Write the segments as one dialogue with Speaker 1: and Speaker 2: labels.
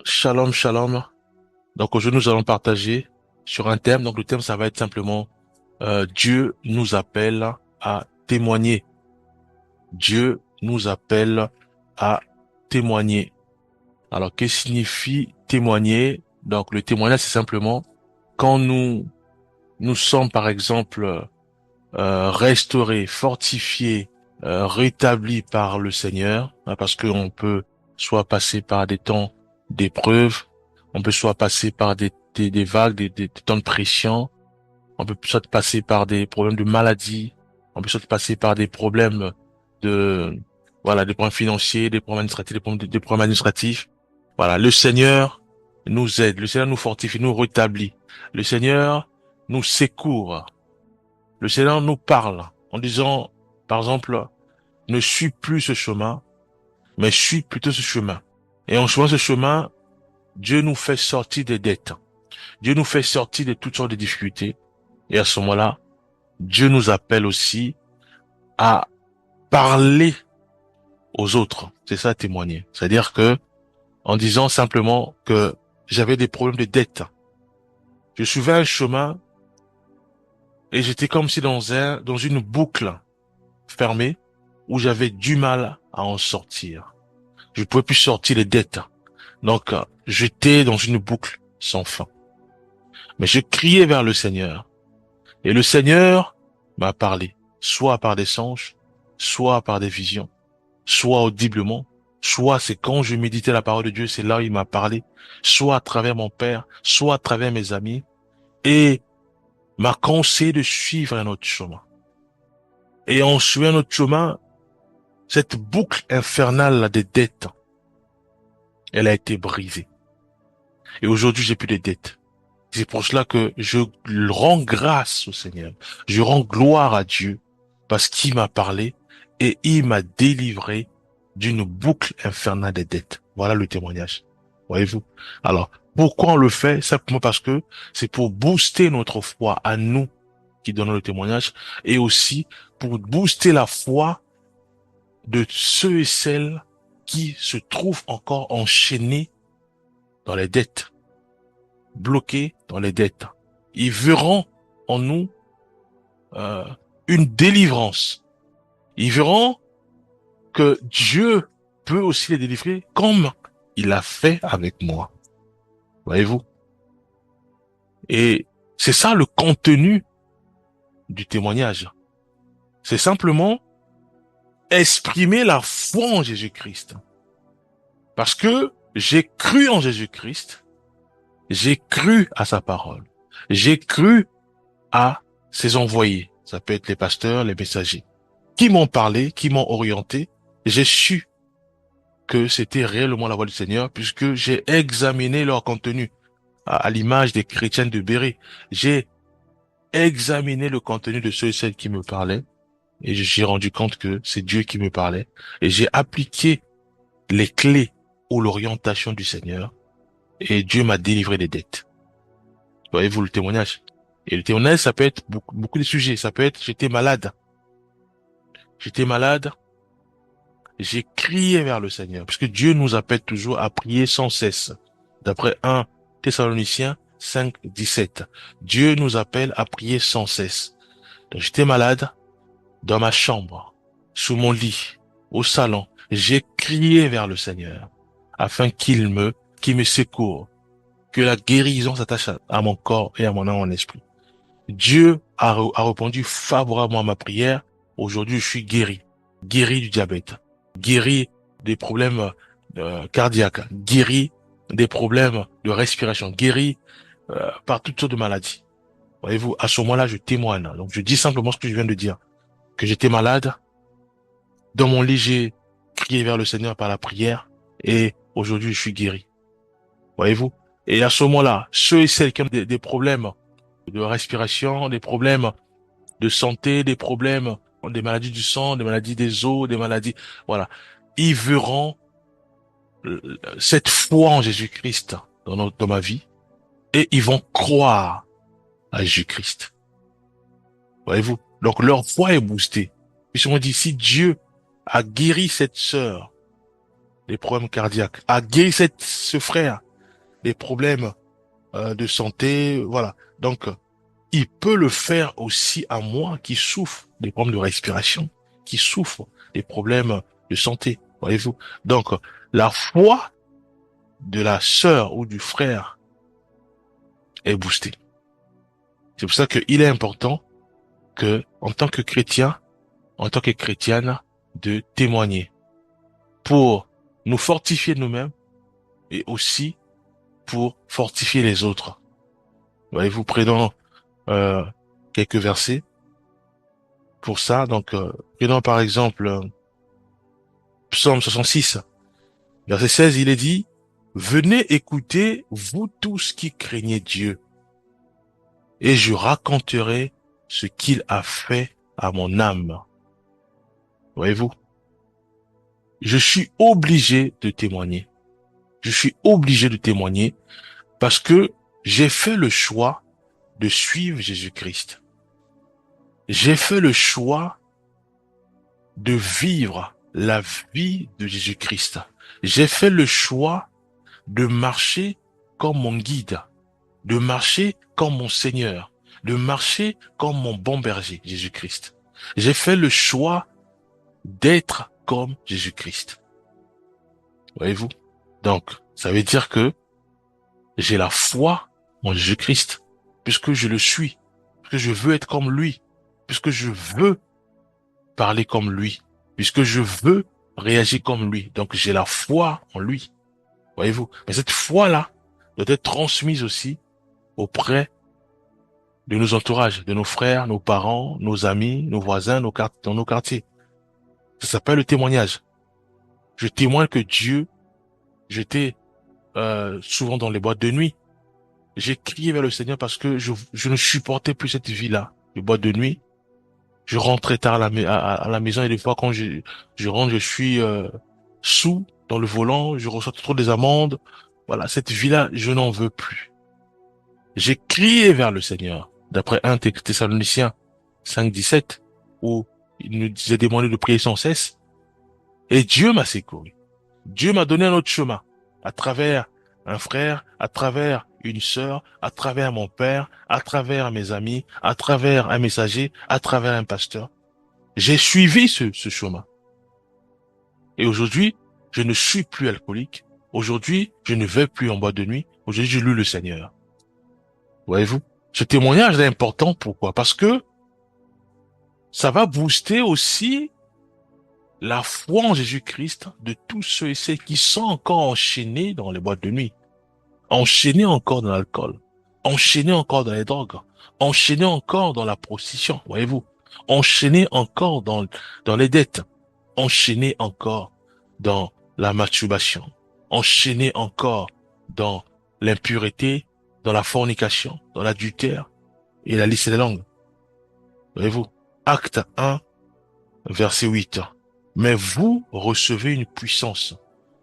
Speaker 1: Shalom, shalom. Donc aujourd'hui, nous allons partager sur un thème. Donc le thème, ça va être simplement Dieu nous appelle à témoigner. Dieu nous appelle à témoigner. Alors, qu'est-ce que signifie témoigner? Donc le témoignage, c'est simplement quand nous sommes, par exemple, restaurés, fortifiés, rétablis par le Seigneur, hein, parce qu'on peut soit passer par des temps d'épreuve, on peut soit passer par des vagues, des temps de pression, on peut soit passer par des problèmes de maladie, on peut soit passer par des problèmes de, voilà, des problèmes financiers, des problèmes administratifs, des problèmes administratifs. Voilà, le Seigneur nous aide, le Seigneur nous fortifie, nous rétablit, le Seigneur nous secourt. Le Seigneur nous parle en disant, par exemple, ne suis plus ce chemin, mais suis plutôt ce chemin. Et en suivant ce chemin, Dieu nous fait sortir des dettes. Dieu nous fait sortir de toutes sortes de difficultés. Et à ce moment-là, Dieu nous appelle aussi à parler aux autres. C'est ça, témoigner. C'est-à-dire que, en disant simplement que j'avais des problèmes de dette, je suivais un chemin et j'étais comme si dans une boucle fermée où j'avais du mal à en sortir. Je ne pouvais plus sortir les dettes. Donc, j'étais dans une boucle sans fin. Mais je criais vers le Seigneur. Et le Seigneur m'a parlé, soit par des songes, soit par des visions, soit audiblement, soit c'est quand je méditais la parole de Dieu, c'est là où il m'a parlé, soit à travers mon père, soit à travers mes amis, et m'a conseillé de suivre un autre chemin. Et en suivant un autre chemin, cette boucle infernale des dettes, elle a été brisée. Et aujourd'hui, j'ai plus de dettes. C'est pour cela que je rends grâce au Seigneur. Je rends gloire à Dieu parce qu'il m'a parlé et il m'a délivré d'une boucle infernale des dettes. Voilà le témoignage. Voyez-vous? Alors, pourquoi on le fait? Simplement parce que c'est pour booster notre foi à nous qui donnons le témoignage et aussi pour booster la foi de ceux et celles qui se trouvent encore enchaînés dans les dettes, bloqués dans les dettes. Ils verront en nous euh, une délivrance. Ils verront que Dieu peut aussi les délivrer comme il a fait avec moi. Voyez-vous? Et c'est ça le contenu du témoignage. C'est simplement exprimer la foi en Jésus-Christ. Parce que j'ai cru en Jésus-Christ, j'ai cru à sa parole, j'ai cru à ses envoyés. Ça peut être les pasteurs, les messagers, qui m'ont parlé, qui m'ont orienté. J'ai su que c'était réellement la voix du Seigneur puisque j'ai examiné leur contenu à l'image des chrétiens de Béret. J'ai examiné le contenu de ceux et celles qui me parlaient et j'ai rendu compte que c'est Dieu qui me parlait et j'ai appliqué les clés ou l'orientation du Seigneur et Dieu m'a délivré des dettes. Voyez-vous le témoignage? Et le témoignage, ça peut être beaucoup de sujets. Ça peut être, j'étais malade. J'étais malade. J'ai crié vers le Seigneur. Parce que Dieu nous appelle toujours à prier sans cesse. D'après 1 Thessaloniciens 5, 17. Dieu nous appelle à prier sans cesse. Donc j'étais malade dans ma chambre, sous mon lit, au salon. J'ai crié vers le Seigneur afin qu'il me secoure, que la guérison s'attache à mon corps et à mon âme, mon esprit. Dieu a répondu favorablement à ma prière. Aujourd'hui, je suis guéri. Guéri du diabète. Guéri des problèmes cardiaques. Guéri des problèmes de respiration. Guéri par toutes sortes de maladies. Voyez-vous, à ce moment-là, je témoigne. Donc, je dis simplement ce que je viens de dire. Que j'étais malade. Dans mon lit, j'ai crié vers le Seigneur par la prière. Et aujourd'hui, je suis guéri. Voyez-vous. Et à ce moment-là, ceux et celles qui ont des problèmes de respiration, des problèmes de santé, des problèmes, des maladies du sang, des maladies des os, des maladies, voilà. Ils verront cette foi en Jésus-Christ dans ma vie et ils vont croire à Jésus-Christ. Voyez-vous? Donc leur foi est boostée. Ils ont dit, si Dieu a guéri cette sœur des problèmes cardiaques, a guéri ce frère des problèmes de santé, voilà. Donc, il peut le faire aussi à moi qui souffre des problèmes de respiration, qui souffre des problèmes de santé, voyez-vous. Donc, la foi de la sœur ou du frère est boostée. C'est pour ça qu'il est important que, en tant que chrétien, en tant que chrétienne, de témoigner pour nous fortifier nous-mêmes et aussi pour fortifier les autres. Voyez-vous, prenons quelques versets pour ça. Donc, prenons par exemple Psaume 66, verset 16, il est dit, venez écouter, vous tous qui craignez Dieu, et je raconterai ce qu'il a fait à mon âme. Voyez-vous, je suis obligé de témoigner. Je suis obligé de témoigner parce que j'ai fait le choix de suivre Jésus-Christ. J'ai fait le choix de vivre la vie de Jésus-Christ. J'ai fait le choix de marcher comme mon guide, de marcher comme mon Seigneur, de marcher comme mon bon berger, Jésus-Christ. J'ai fait le choix d'être comme Jésus-Christ. Voyez-vous? Donc, ça veut dire que j'ai la foi en Jésus-Christ, puisque je le suis, puisque je veux être comme lui, puisque je veux parler comme lui, puisque je veux réagir comme lui. Donc, j'ai la foi en lui. Voyez-vous? Mais cette foi-là doit être transmise aussi auprès de nos entourages, de nos frères, nos parents, nos amis, nos voisins, dans nos quartiers. Ça s'appelle le témoignage. Je témoigne que Dieu, j'étais souvent dans les boîtes de nuit. J'ai crié vers le Seigneur parce que je ne supportais plus cette vie-là, les boîtes de nuit. Je rentrais tard à la maison et des fois quand je rentre, je suis sous dans le volant, je reçois trop des amendes. Voilà, cette vie-là, je n'en veux plus. J'ai crié vers le Seigneur, d'après 1 Thessaloniciens 5:17, où il nous disait demandé de prier sans cesse. Et Dieu m'a secouru. Dieu m'a donné un autre chemin, à travers un frère, à travers une sœur, à travers mon père, à travers mes amis, à travers un messager, à travers un pasteur. J'ai suivi ce chemin. Et aujourd'hui, je ne suis plus alcoolique. Aujourd'hui, je ne vais plus en boîte de nuit. Aujourd'hui, je loue le Seigneur. Voyez-vous? Ce témoignage est important. Pourquoi? Parce que ça va booster aussi la foi en Jésus-Christ de tous ceux et celles qui sont encore enchaînés dans les boîtes de nuit, enchaînés encore dans l'alcool, enchaînés encore dans les drogues, enchaînés encore dans la prostitution, voyez-vous, enchaînés encore dans les dettes, enchaînés encore dans la masturbation, enchaînés encore dans l'impureté, dans la fornication, dans l'adultère et la liste des langues. Voyez-vous, Acte 1, verset 8. Mais vous recevez une puissance,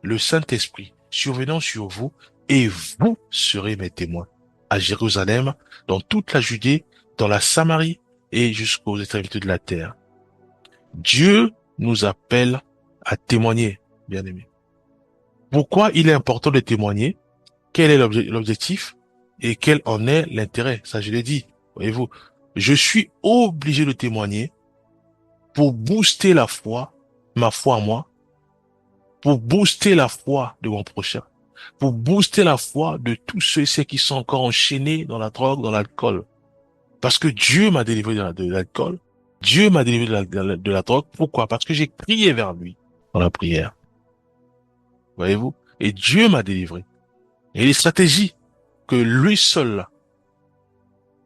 Speaker 1: le Saint-Esprit, survenant sur vous, et vous serez mes témoins à Jérusalem, dans toute la Judée, dans la Samarie et jusqu'aux extrémités de la terre. Dieu nous appelle à témoigner, bien-aimés. Pourquoi il est important de témoigner? Quel est l'objectif? Et quel en est l'intérêt? Ça, je l'ai dit. Voyez-vous, je suis obligé de témoigner pour booster la foi, ma foi en moi, pour booster la foi de mon prochain, pour booster la foi de tous ceux et celles qui sont encore enchaînés dans la drogue, dans l'alcool. Parce que Dieu m'a délivré de l'alcool, Dieu m'a délivré de la drogue. Pourquoi? Parce que j'ai crié vers lui dans la prière. Voyez-vous? Et Dieu m'a délivré. Et les stratégies que lui seul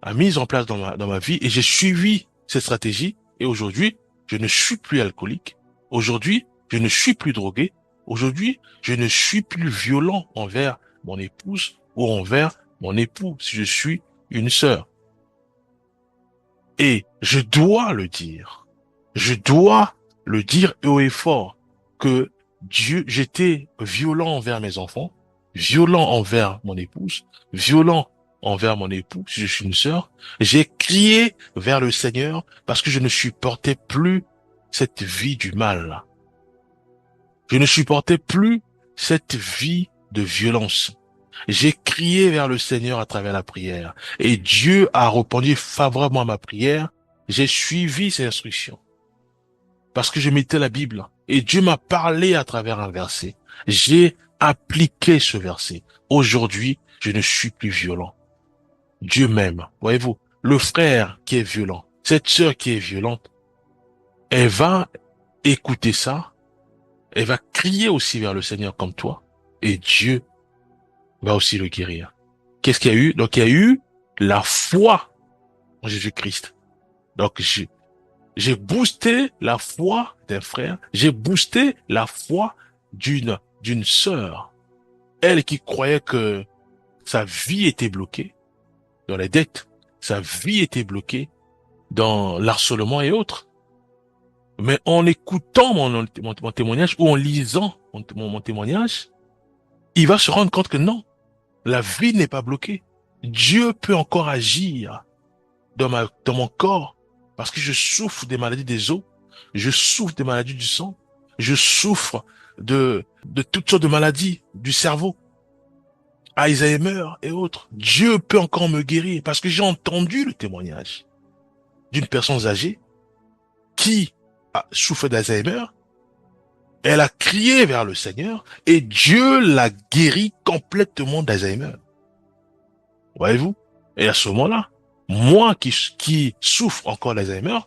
Speaker 1: a mises en place dans ma vie, et j'ai suivi ces stratégies, et aujourd'hui, je ne suis plus alcoolique. Aujourd'hui, je ne suis plus drogué. Aujourd'hui, je ne suis plus violent envers mon épouse ou envers mon époux si je suis une sœur. Et je dois le dire. Je dois le dire haut et fort que j'étais violent envers mes enfants, violent envers mon épouse, violent envers mon époux si je suis une sœur. J'ai crié vers le Seigneur parce que je ne supportais plus cette vie du mal. Je ne supportais plus cette vie de violence. J'ai crié vers le Seigneur à travers la prière. Et Dieu a répondu favorablement à ma prière. J'ai suivi ses instructions. Parce que je mettais la Bible. Et Dieu m'a parlé à travers un verset. J'ai appliqué ce verset. Aujourd'hui, je ne suis plus violent. Dieu m'aime. Voyez-vous, le frère qui est violent, cette sœur qui est violente, elle va écouter ça. Elle va crier aussi vers le Seigneur comme toi. Et Dieu va aussi le guérir. Qu'est-ce qu'il y a eu? Donc, il y a eu la foi en Jésus-Christ. Donc, j'ai boosté la foi d'un frère. J'ai boosté la foi d'une sœur. Elle qui croyait que sa vie était bloquée dans les dettes. Sa vie était bloquée dans l'harcèlement et autres. Mais en écoutant mon témoignage ou en lisant mon témoignage, il va se rendre compte que non, la vie n'est pas bloquée. Dieu peut encore agir dans mon corps parce que je souffre des maladies des os, je souffre des maladies du sang, je souffre de toutes sortes de maladies du cerveau, Alzheimer et autres. Dieu peut encore me guérir parce que j'ai entendu le témoignage d'une personne âgée qui a souffert d'Alzheimer. Elle a crié vers le Seigneur et Dieu l'a guéri complètement d'Alzheimer. Voyez-vous? Et à ce moment-là, moi qui souffre encore d'Alzheimer,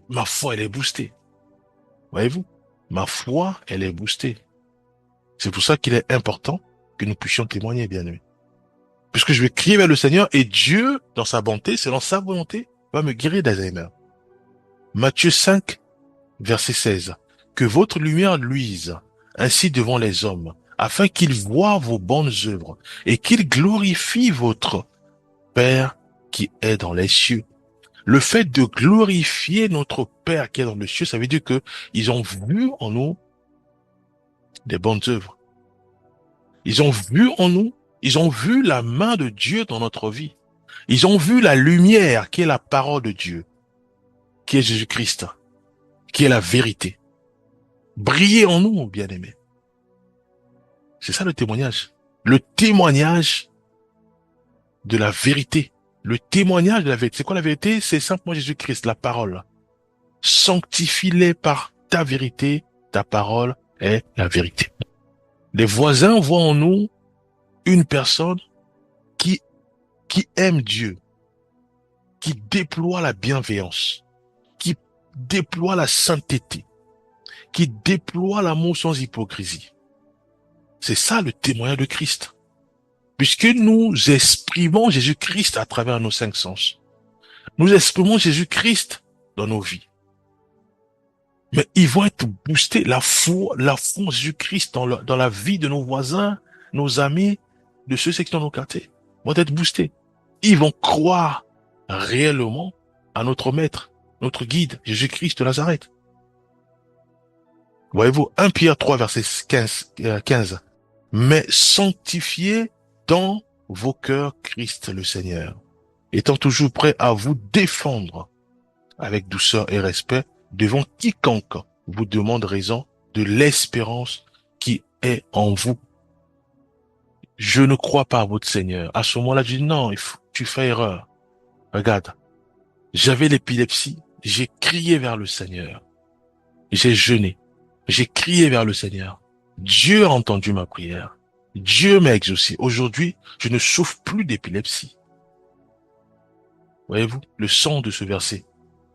Speaker 1: ma foi, elle est boostée. Voyez-vous? Ma foi, elle est boostée. C'est pour ça qu'il est important que nous puissions témoigner, bien-aimés. Puisque je vais crier vers le Seigneur et Dieu, dans sa bonté, selon sa volonté, va me guérir d'Alzheimer. Matthieu 5, verset 16. Que votre lumière luise ainsi devant les hommes, afin qu'ils voient vos bonnes œuvres et qu'ils glorifient votre Père qui est dans les cieux. Le fait de glorifier notre Père qui est dans les cieux, ça veut dire que ils ont vu en nous des bonnes œuvres. Ils ont vu en nous, ils ont vu la main de Dieu dans notre vie. Ils ont vu la lumière qui est la parole de Dieu, qui est Jésus-Christ, qui est la vérité. Briller en nous, bien-aimés. C'est ça le témoignage. Le témoignage de la vérité. Le témoignage de la vérité. C'est quoi la vérité? C'est simplement Jésus-Christ, la parole. Sanctifie-les par ta vérité. Ta parole est la vérité. Les voisins voient en nous une personne qui aime Dieu, qui déploie la bienveillance, qui déploie la sainteté, qui déploie l'amour sans hypocrisie. C'est ça le témoignage de Christ. Puisque nous exprimons Jésus-Christ à travers nos 5 sens. Nous exprimons Jésus-Christ dans nos vies. Mais ils vont être boostés, la foi en Jésus-Christ dans la vie de nos voisins, nos amis, de ceux qui sont dans nos quartiers, vont être boostés. Ils vont croire réellement à notre maître, notre guide, Jésus-Christ de Nazareth. Voyez-vous, 1 Pierre 3, verset 15. Mais sanctifiez dans vos cœurs Christ le Seigneur, étant toujours prêt à vous défendre avec douceur et respect devant quiconque vous demande raison de l'espérance qui est en vous. Je ne crois pas à votre Seigneur. À ce moment-là, je dis non, tu fais erreur. Regarde, j'avais l'épilepsie, j'ai crié vers le Seigneur. J'ai jeûné, j'ai crié vers le Seigneur. Dieu a entendu ma prière. Dieu m'a exaucé. Aujourd'hui, je ne souffre plus d'épilepsie. Voyez-vous, le sens de ce verset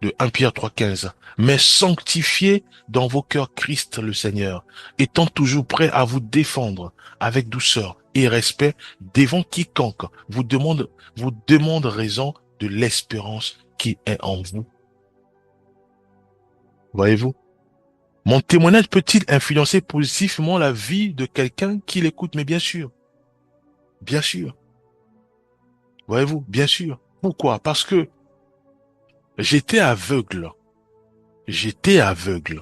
Speaker 1: de 1 Pierre 3,15. Mais sanctifiez dans vos cœurs Christ le Seigneur, étant toujours prêt à vous défendre avec douceur et respect devant quiconque vous demande raison de l'espérance qui est en vous. Voyez-vous? Mon témoignage peut-il influencer positivement la vie de quelqu'un qui l'écoute? Mais bien sûr. Bien sûr. Voyez-vous? Bien sûr. Pourquoi? Parce que j'étais aveugle. J'étais aveugle.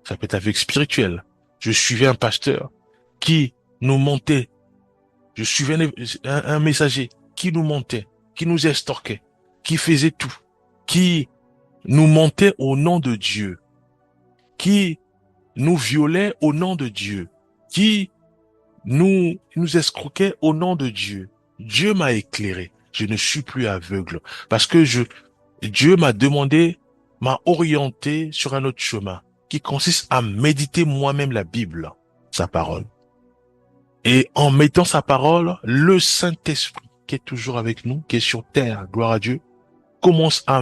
Speaker 1: Ça peut être aveugle spirituel. Je suivais un pasteur qui nous montait. Je suivais un messager qui nous montait, qui nous estorquait, qui faisait tout, qui nous montait au nom de Dieu, qui nous violait au nom de Dieu, qui nous escroquait au nom de Dieu. Dieu m'a éclairé. Je ne suis plus aveugle. Parce que Dieu m'a demandé, m'a orienté sur un autre chemin qui consiste à méditer moi-même la Bible, sa parole. Et en mettant sa parole, le Saint-Esprit qui est toujours avec nous, qui est sur terre, gloire à Dieu, commence à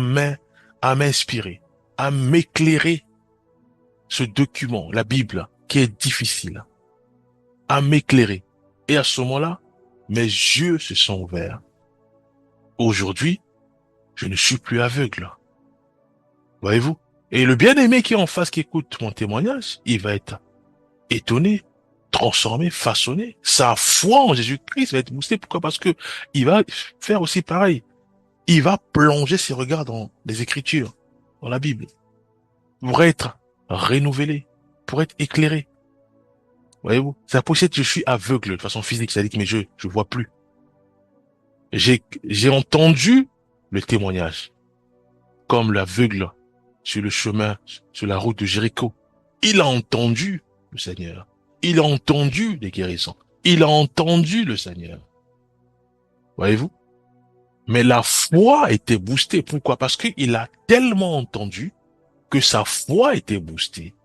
Speaker 1: m'inspirer, à m'éclairer ce document, la Bible, qui est difficile, à m'éclairer. Et à ce moment-là, mes yeux se sont ouverts. Aujourd'hui, je ne suis plus aveugle. Voyez-vous? Et le bien-aimé qui est en face, qui écoute mon témoignage, il va être étonné, transformé, façonné. Sa foi en Jésus-Christ va être boostée. Pourquoi? Parce que il va faire aussi pareil. Il va plonger ses regards dans les Écritures, dans la Bible, pour être renouvelé, pour être éclairé. Voyez-vous? C'est possible que je suis aveugle de façon physique, c'est-à-dire que mes yeux, je vois plus. J'ai entendu le témoignage, comme l'aveugle sur le chemin, sur la route de Jéricho. Il a entendu le Seigneur. Il a entendu les guérisons. Il a entendu le Seigneur. Voyez-vous? Mais la foi était boostée. Pourquoi? Parce qu'il a tellement entendu que sa foi était boostée.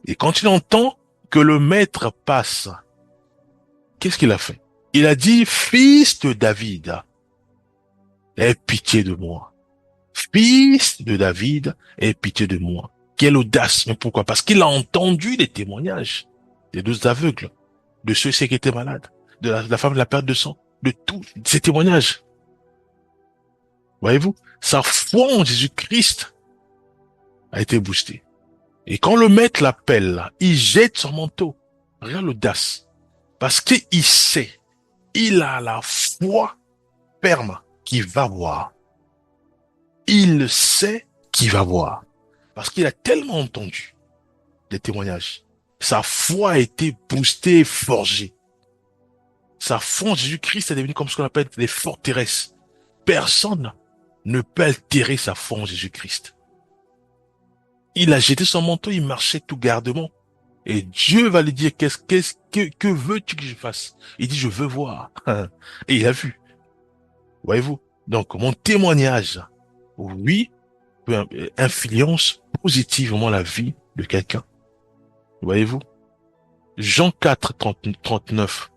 Speaker 1: Et quand il entend que le maître passe, qu'est-ce qu'il a fait? Il a dit, fils de David, aie pitié de moi. Fils de David, aie pitié de moi. Quelle audace! Mais pourquoi? Parce qu'il a entendu les témoignages des 12 aveugles, de ceux qui étaient malades, de la femme de la perte de sang, de tous ces témoignages. Voyez-vous? Sa foi en Jésus-Christ a été boostée. Et quand le maître l'appelle, il jette son manteau. Regarde l'audace. Parce qu'il sait, il a la foi ferme qu'il va voir. Il sait qu'il va voir. Parce qu'il a tellement entendu des témoignages. Sa foi a été boostée et forgée. Sa foi en Jésus-Christ est devenue comme ce qu'on appelle les forteresses. Personne ne peut altérer sa foi en Jésus-Christ. Il a jeté son manteau, il marchait tout gardement. Et Dieu va lui dire, que veux-tu que je fasse? Il dit, je veux voir. Et il a vu. Voyez-vous? Donc, mon témoignage, oui, peut influence positivement la vie de quelqu'un. Voyez-vous? Jean 4, 39.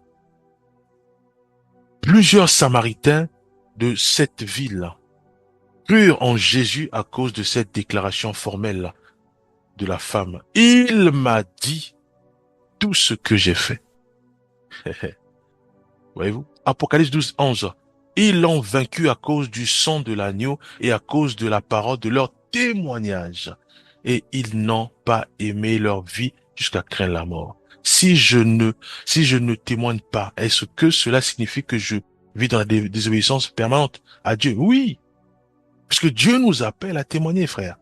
Speaker 1: Plusieurs Samaritains de cette ville crurent en Jésus à cause de cette déclaration formelle de la femme. Il m'a dit tout ce que j'ai fait. Voyez-vous? Apocalypse 12, 11. Ils l'ont vaincu à cause du sang de l'agneau et à cause de la parole de leur témoignage. Et ils n'ont pas aimé leur vie jusqu'à craindre la mort. Si je ne témoigne pas, est-ce que cela signifie que je vis dans la désobéissance permanente à Dieu? Oui. Parce que Dieu nous appelle à témoigner, frère.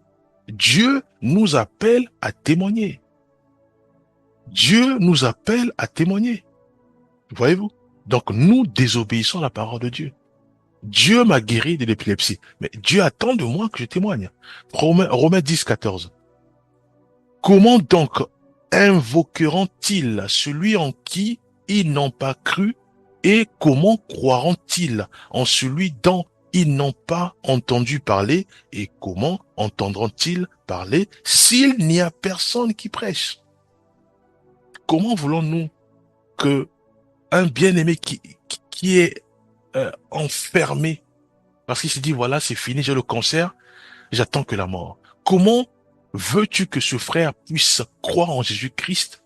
Speaker 1: Dieu nous appelle à témoigner. Dieu nous appelle à témoigner. Voyez-vous? Donc, nous désobéissons à la parole de Dieu. Dieu m'a guéri de l'épilepsie. Mais Dieu attend de moi que je témoigne. Romains 10, 14. Comment donc invoqueront-ils celui en qui ils n'ont pas cru et comment croiront-ils en celui dont ils n'ont pas entendu parler et comment entendront-ils parler s'il n'y a personne qui prêche? Comment voulons-nous que un bien-aimé qui est enfermé parce qu'il se dit voilà c'est fini, j'ai le cancer, j'attends que la mort. Comment veux-tu que ce frère puisse croire en Jésus-Christ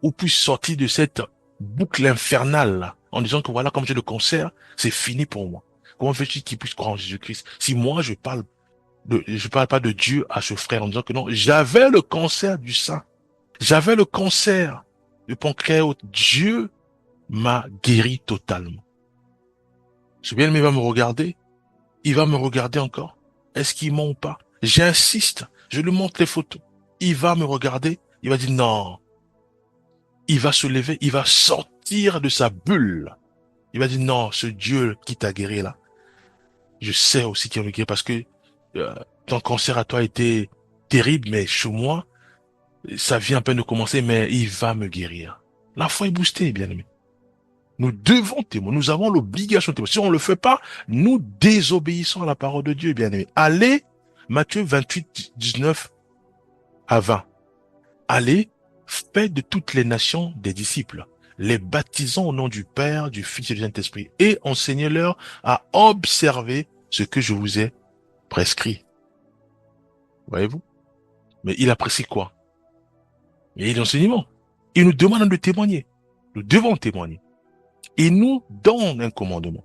Speaker 1: ou puisse sortir de cette boucle infernale là, en disant que voilà comme j'ai le cancer, c'est fini pour moi? Comment veux-tu qu'il puisse croire en Jésus-Christ si moi je parle pas de Dieu à ce frère en disant que non, j'avais le cancer du sein, j'avais le cancer du pancréas, Dieu m'a guéri totalement. Ce bien-aimé va me regarder, il va me regarder encore. Est-ce qu'il ment ou pas? J'insiste, je lui montre les photos. Il va me regarder, il va dire non. Il va se lever, il va sortir de sa bulle. Il va dire non, ce Dieu qui t'a guéri là, je sais aussi qu'il me guérit parce que ton cancer à toi a été terrible, mais chez moi, ça vient à peine de commencer, mais il va me guérir. La foi est boostée, bien aimé. Nous devons témoigner. Nous avons l'obligation de témoigner. Si on ne le fait pas, nous désobéissons à la parole de Dieu, bien aimé. Allez, Matthieu 28, 19 à 20. Allez, faites de toutes les nations des disciples, les baptisant au nom du Père, du Fils et du Saint-Esprit, et enseignez-leur à observer ce que je vous ai prescrit. Voyez-vous? Mais il apprécie quoi? Et l'enseignement. Il nous demande de témoigner. Nous devons témoigner. Il nous donne un commandement.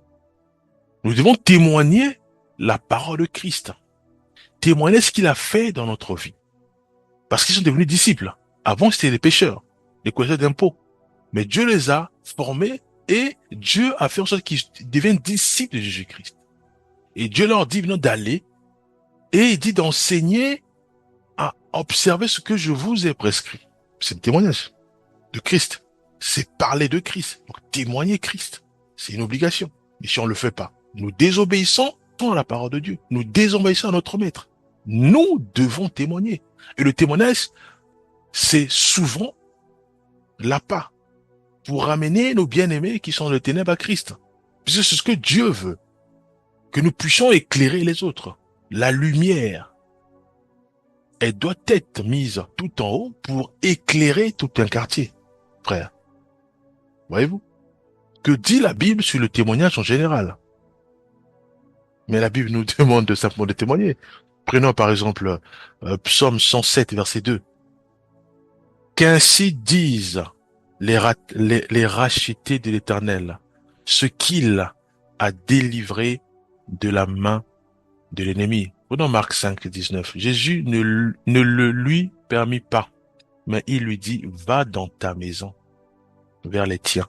Speaker 1: Nous devons témoigner la parole de Christ. Témoigner ce qu'il a fait dans notre vie. Parce qu'ils sont devenus disciples. Avant, c'était des pécheurs, des collecteurs d'impôts. Mais Dieu les a formés et Dieu a fait en sorte qu'ils deviennent disciples de Jésus-Christ. Et Dieu leur dit maintenant d'aller et il dit d'enseigner à observer ce que je vous ai prescrit. C'est le témoignage de Christ. C'est parler de Christ. Donc témoigner Christ. C'est une obligation. Mais si on ne le fait pas, nous désobéissons à la parole de Dieu. Nous désobéissons à notre maître. Nous devons témoigner. Et le témoignage, c'est souvent l'appât pour ramener nos bien-aimés qui sont dans le ténèbre à Christ. Puisque c'est ce que Dieu veut. Que nous puissions éclairer les autres. La lumière, elle doit être mise tout en haut pour éclairer tout un quartier, frère. Voyez-vous? Que dit la Bible sur le témoignage en général? Mais la Bible nous demande simplement de témoigner. Prenons par exemple Psaume 107, verset 2. Qu'ainsi disent les rachetés de l'Éternel, ce qu'il a délivré de la main de l'ennemi. Prenons Marc 5, 19. Jésus ne le lui permit pas, mais il lui dit, va dans ta maison, vers les tiens,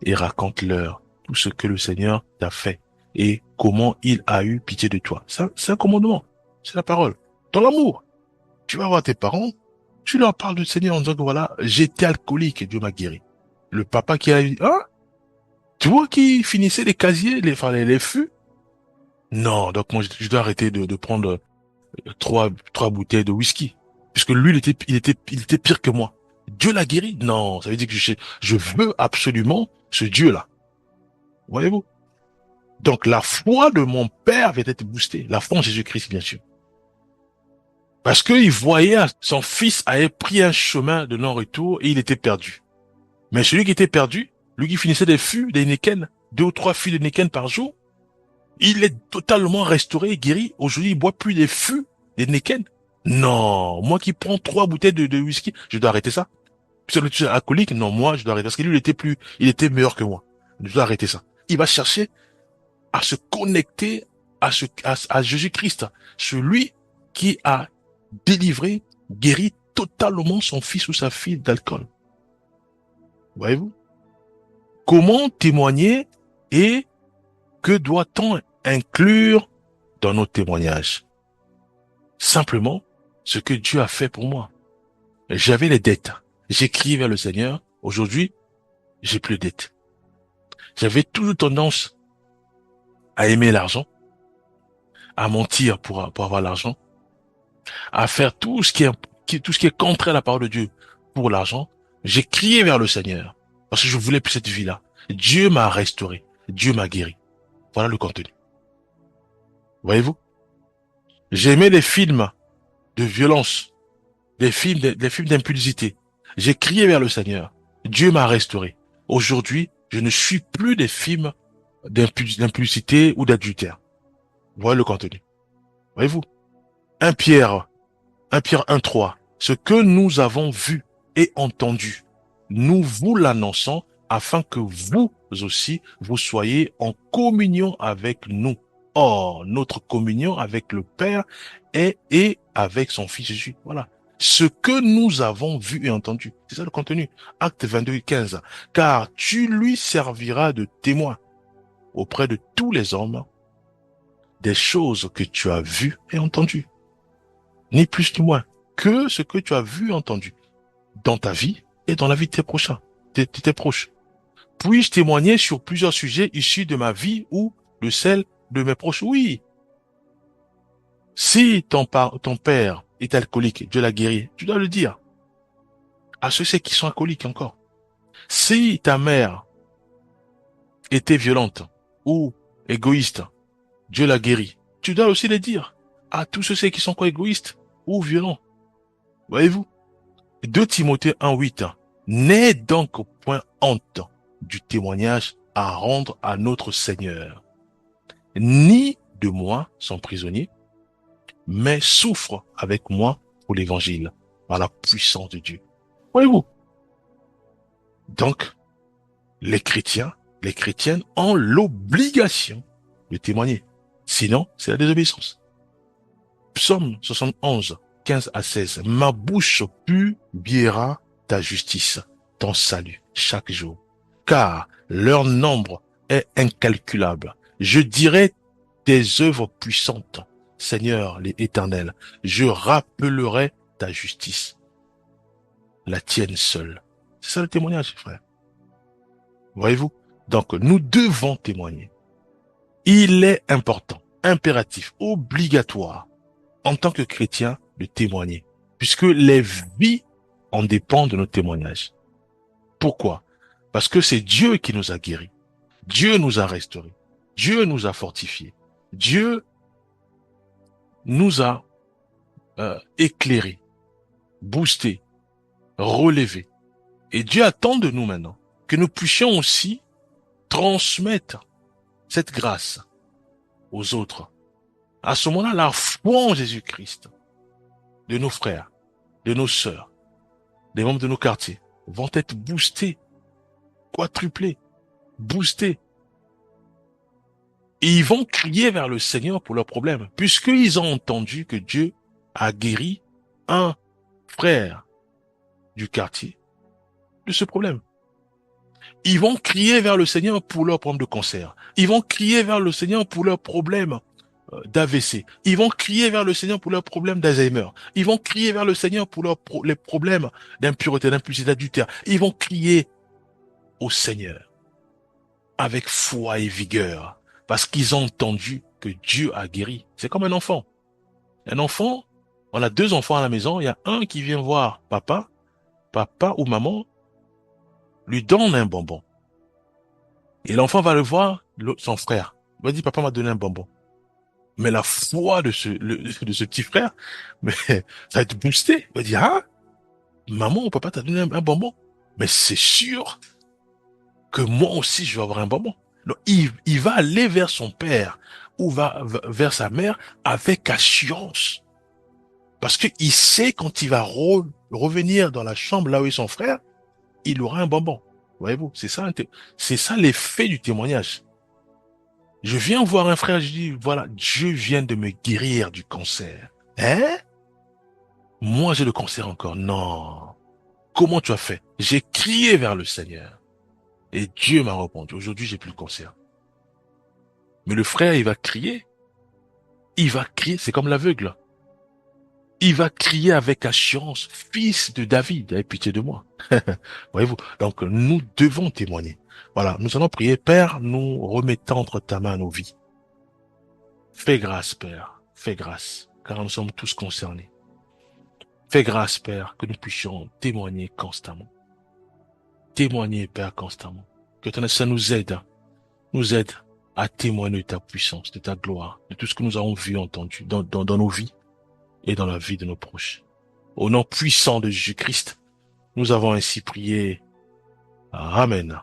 Speaker 1: et raconte-leur tout ce que le Seigneur t'a fait et comment il a eu pitié de toi. Ça, c'est un commandement. C'est la parole. Dans l'amour. Tu vas voir tes parents, tu leur parles du Seigneur en disant que voilà, j'étais alcoolique et Dieu m'a guéri. Le papa qui a dit, hein? Tu vois qui finissait les casiers, les fûts? Non, donc moi, je dois arrêter de prendre trois bouteilles de whisky. Puisque lui, il était pire que moi. Dieu l'a guéri? Non, ça veut dire que je veux absolument ce Dieu-là. Voyez-vous? Donc, la foi de mon père va être boostée. La foi en Jésus-Christ, bien sûr. Parce qu'il voyait son fils avait pris un chemin de non-retour et il était perdu. Mais celui qui était perdu, lui qui finissait des fûts, des Heineken, 2 ou 3 fûts de Heineken par jour, il est totalement restauré et guéri. Aujourd'hui, il boit plus des fûts, des Heineken. Non, moi qui prends 3 bouteilles de whisky, je dois arrêter ça. Puis le alcoolique, non, moi, je dois arrêter. Parce que lui, il était meilleur que moi. Je dois arrêter ça. Il va chercher à se connecter à Jésus-Christ, celui qui a délivré, guéri totalement son fils ou sa fille d'alcool. Voyez-vous? Comment témoigner et que doit-on inclure dans nos témoignages? Simplement, ce que Dieu a fait pour moi. J'avais les dettes. J'ai crié vers le Seigneur. Aujourd'hui, j'ai plus de dettes. J'avais toujours tendance à aimer l'argent, à mentir pour avoir l'argent, à faire tout ce qui est contraire à la parole de Dieu pour l'argent. J'ai crié vers le Seigneur parce que je voulais plus cette vie-là. Dieu m'a restauré. Dieu m'a guéri. Voilà le contenu. Voyez-vous? J'aimais les films de violence, des films d'impulsité. J'ai crié vers le Seigneur. Dieu m'a restauré. Aujourd'hui, je ne suis plus des films d'impulsité ou d'adultère. Voilà le contenu. Voyez-vous? 1 Pierre 1:3. Ce que nous avons vu et entendu, nous vous l'annonçons afin que vous aussi, vous soyez en communion avec nous. Or, notre communion avec le Père est et avec son Fils Jésus. Voilà. Ce que nous avons vu et entendu. C'est ça le contenu. Acte 22:15. Car tu lui serviras de témoin auprès de tous les hommes des choses que tu as vues et entendues. Ni plus ni moins que ce que tu as vu et entendu dans ta vie et dans la vie de tes prochains, de tes proches. Puis-je témoigner sur plusieurs sujets issus de ma vie ou de celle de mes proches? Oui. Si ton père est alcoolique, Dieu l'a guéri, tu dois le dire. À ceux qui sont alcooliques encore. Si ta mère était violente ou égoïste, Dieu l'a guéri. Tu dois aussi le dire à tous ceux qui sont quoi égoïstes ou violents. Voyez-vous? 2 Timothée 1,8. N'aie donc point honte du témoignage à rendre à notre Seigneur, ni de moi, son prisonnier, mais souffre avec moi pour l'évangile, par la puissance de Dieu. Voyez-vous? Donc, les chrétiens, les chrétiennes ont l'obligation de témoigner. Sinon, c'est la désobéissance. Psaume 71, 15 à 16. Ma bouche publiera ta justice, ton salut, chaque jour. Car leur nombre est incalculable. Je dirai tes œuvres puissantes, Seigneur l'Éternel. Je rappellerai ta justice, la tienne seule. C'est ça le témoignage, frère. Voyez-vous? Donc, nous devons témoigner. Il est important, impératif, obligatoire, en tant que chrétien, de témoigner. Puisque les vies en dépendent de nos témoignages. Pourquoi? Parce que c'est Dieu qui nous a guéris. Dieu nous a restaurés. Dieu nous a fortifiés. Dieu nous a éclairés, boostés, relevés. Et Dieu attend de nous maintenant que nous puissions aussi transmettre cette grâce aux autres. À ce moment-là, la foi en Jésus-Christ de nos frères, de nos sœurs, des membres de nos quartiers vont être boostés, quadruplés, boostés. Et ils vont crier vers le Seigneur pour leurs problèmes, puisqu'ils ont entendu que Dieu a guéri un frère du quartier de ce problème. Ils vont crier vers le Seigneur pour leurs problèmes de cancer. Ils vont crier vers le Seigneur pour leurs problèmes d'AVC. Ils vont crier vers le Seigneur pour leurs problèmes d'Alzheimer. Ils vont crier vers le Seigneur pour les problèmes d'impureté, d'impulsité, d'adultère. Ils vont crier au Seigneur avec foi et vigueur parce qu'ils ont entendu que Dieu a guéri. C'est comme un enfant. Un enfant, on a 2 enfants à la maison. Il y a un qui vient voir papa ou maman lui donne un bonbon. Et l'enfant va le voir son frère. Il va dire, papa m'a donné un bonbon. Mais la foi de ce petit frère, mais ça va être boosté. Il va dire, ah, maman ou papa t'a donné un bonbon. Mais c'est sûr que moi aussi je vais avoir un bonbon. Donc, il va aller vers son père ou vers sa mère avec assurance. Parce qu'il sait quand il va revenir dans la chambre là où est son frère, il aura un bonbon. Voyez-vous, c'est ça l'effet du témoignage. Je viens voir un frère, je dis, voilà, Dieu vient de me guérir du cancer. Hein? Moi, j'ai le cancer encore. Non. Comment tu as fait? J'ai crié vers le Seigneur. Et Dieu m'a répondu. Aujourd'hui, j'ai plus le cancer. Mais le frère, il va crier. Il va crier. C'est comme l'aveugle. Il va crier avec assurance. Fils de David, aie pitié de moi. Voyez-vous? Donc, nous devons témoigner. Voilà. Nous allons prier. Père, nous remettons entre ta main nos vies. Fais grâce, Père. Fais grâce. Car nous sommes tous concernés. Fais grâce, Père, que nous puissions témoigner constamment. Témoigner, Père, constamment. Que ton Saint nous aide à témoigner de ta puissance, de ta gloire, de tout ce que nous avons vu, entendu dans nos vies et dans la vie de nos proches. Au nom puissant de Jésus-Christ, nous avons ainsi prié. Amen.